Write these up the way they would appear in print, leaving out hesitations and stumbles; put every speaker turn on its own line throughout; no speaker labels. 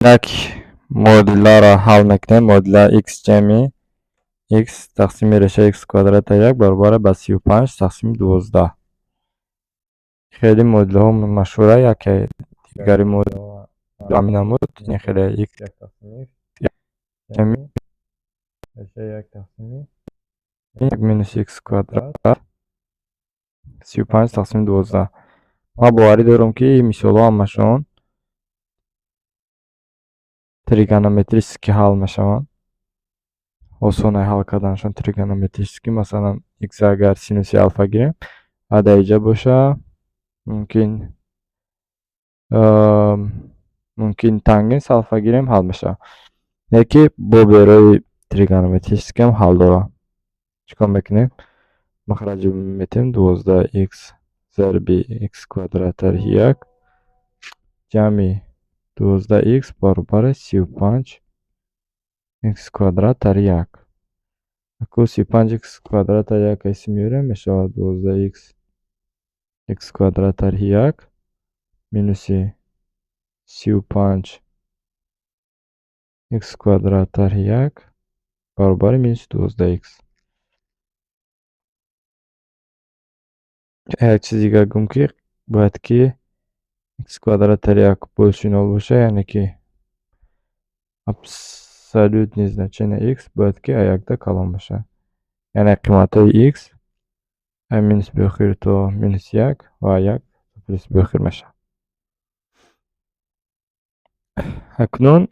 یک معادله را حل میکنیم. معادله x جمعی x تقسیم ریشه x کвадрат 1 برابر به 35 تقسیم 12. خیلی معادله ها مشهوره. یکی دیگری معادله همین نمود. این خیلی x یک تقسیم x جمعی ریشه 1 تقسیم 1 minus x کвадрат 35 تقسیم 12. ما باوری دارم که این مثال ها همشون тригонометрически حل میشوند. осоне ҳал карданашон тригонометрически. Масалан x агар синуси алфа гирем ада иҷа боша, мумкин тангенс алфа гирем ҳал мешавад. яке бо берои тригонометрически ҳам ҳал дорад. чикор мекунем? махраҷи метем 12x зарби x квадрат тарҳи 1 ҷамъи 12x баробари 35 x квадрат тарҳи 1. Аку 35x квадрат тарҳи 1 кайси меорем? Мешавад 12x x квадрат тарҳи 1 минуси 35 x квадрат тарҳи 1 баробари минуси 12x. як чизи дигар гум ки бояд ки x квадрат тарҳи 1 больше 0 боша, яъне ки абсолютни значение x бояд ки a1 калон боша. яъне қиматҳои x минус биохир то минус 1 ва 1 плюс биохир мешавад. акнун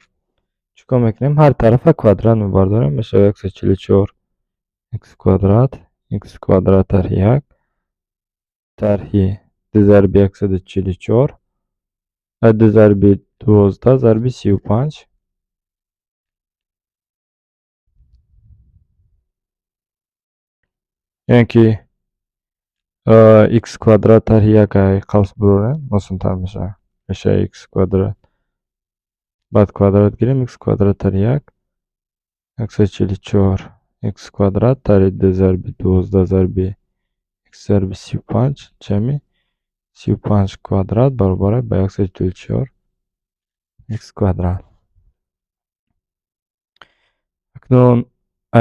чикор мекунем? ҳар тарафа квадрат мебардорем. мешавад 144 x квадрат тарҳи 1 тарҳи 2 зарби 144 2 зарби 12 зарби 35 яъне ки x квадрат тарҳи 1 қавс бирорем осонтар мешавад. мешавад x квадрат баъд квадрат гирем x квадрат тарҳи 1 144 x квадрат тарҳи 2 зарби 12 зарби x зарби 35 ҷамъи 35 квадрат баробар ба 144 x квадрат. акнун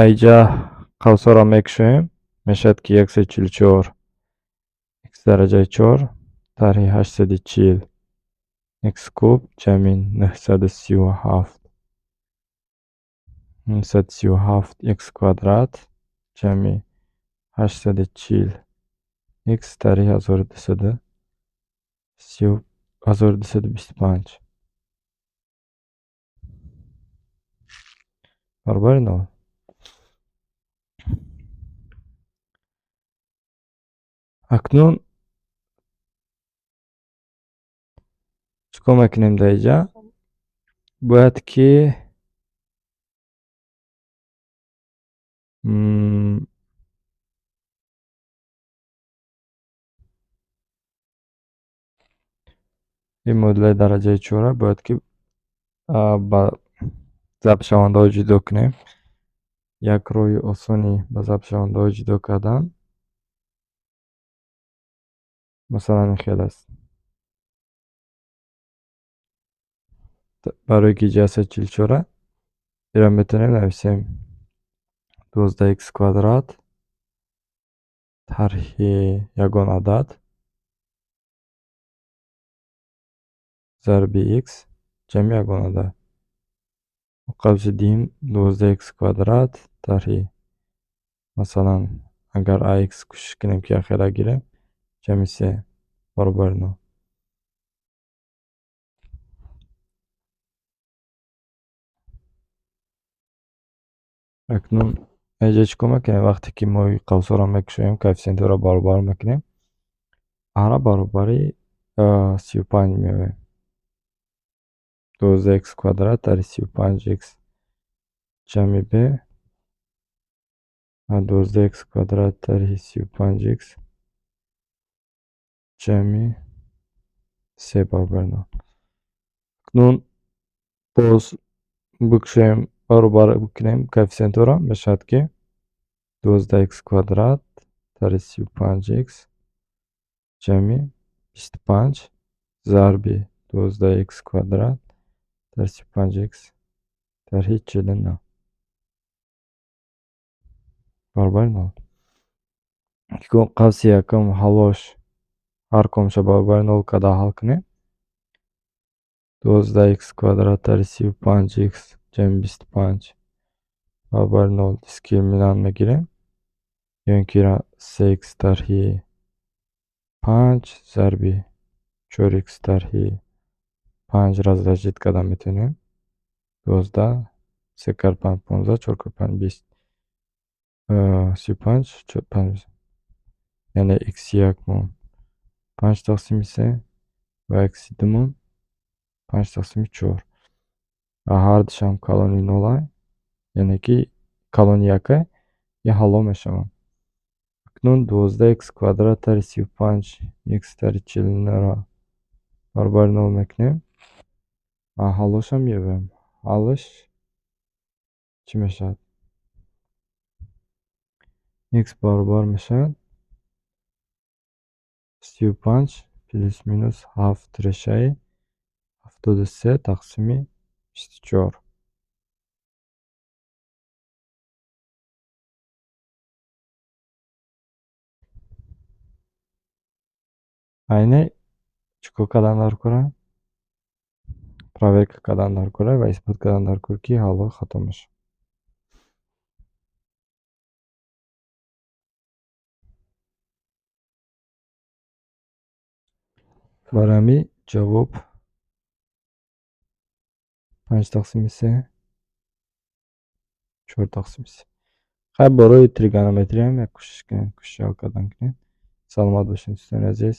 айҷа қавсҳоро мекушоем. мешавад ки 144 x дараҷаи 4 тарҳи 840 x куб ҷамъи 937 x квадрат ҷамъи 840 x тарҳи 1225 баробари 0. акнун чикор мекунем? дар инҷа бояд ки ин модулаи дараҷаи 4 бояд ки ба забтшавандаҳо ҷудо кунем. як роҳи осони ба забтшавандаҳо ҷудо кардан масалан ин хел аст. барои гиҷаи 144 инро метавонем нависем 12x квадрат тарҳи ягон адад зарби x ҷамъи ягон адад. қавси дим 12x квадрат тарҳи масалан агар ax кӯшиш кунем ки яхела гирем ҷамъи 3 баробари 0. акнун айҷа чикор мекунем? вақте ки мо қавсҳоро мекушоем коэффициентҳоро баробар мекунем. a-ро баробари 35 меорем. 12x квадрат тарҳи 35x ҷамъи b 12x квадрат тарҳи 35x ҷамъи 3 баробари 0. акнун боз бикушоем, баробар бикунем коэффициентҳоро. мешавад ки 12x квадрат тарҳи 35x ҷамъи 25 зарби 12x квадрат در 35x در هیچ 49 برابر 0. قوس якум ҳаллош ҳаркомша баробари 0 када ҳал кунем. 12x квадрат дар 35x ҷамъи 25 баробари 0 дискриминант мегирем. ё ки 3x тарҳи 5 зарби 4x тарҳи 5 разложить карда метавонем. 12 3 кар 5 15 4 кар 5 20 35 5 яъне x1 мон 5 тақсими 3 ва x2 мон 5 тақсими 4 ва ҳардушам калони 0 яъне ки калони 1 ин ҳалло мешаванд. акнун 12x квадрат дар 35 x дар 49 баробари 0 мекунем ва ҳаллошам меёбем. ҳаллаш чӣ мешавад? x баробар мешавад 35 плюс минус 7 решаи 73 тақсими 24. айне чикор кардан дар кора? проверка кардан дар кора ва исбот кардан дар кора ки ҳалло хато мешавад. барами ҷавоб 5 тақсими 3 4 тақсими 3. хай борои тригонометрия ҳам як кӯшиш кунед, кӯшиш ҳал кардан кунед. саломат бошед дӯстони азиз.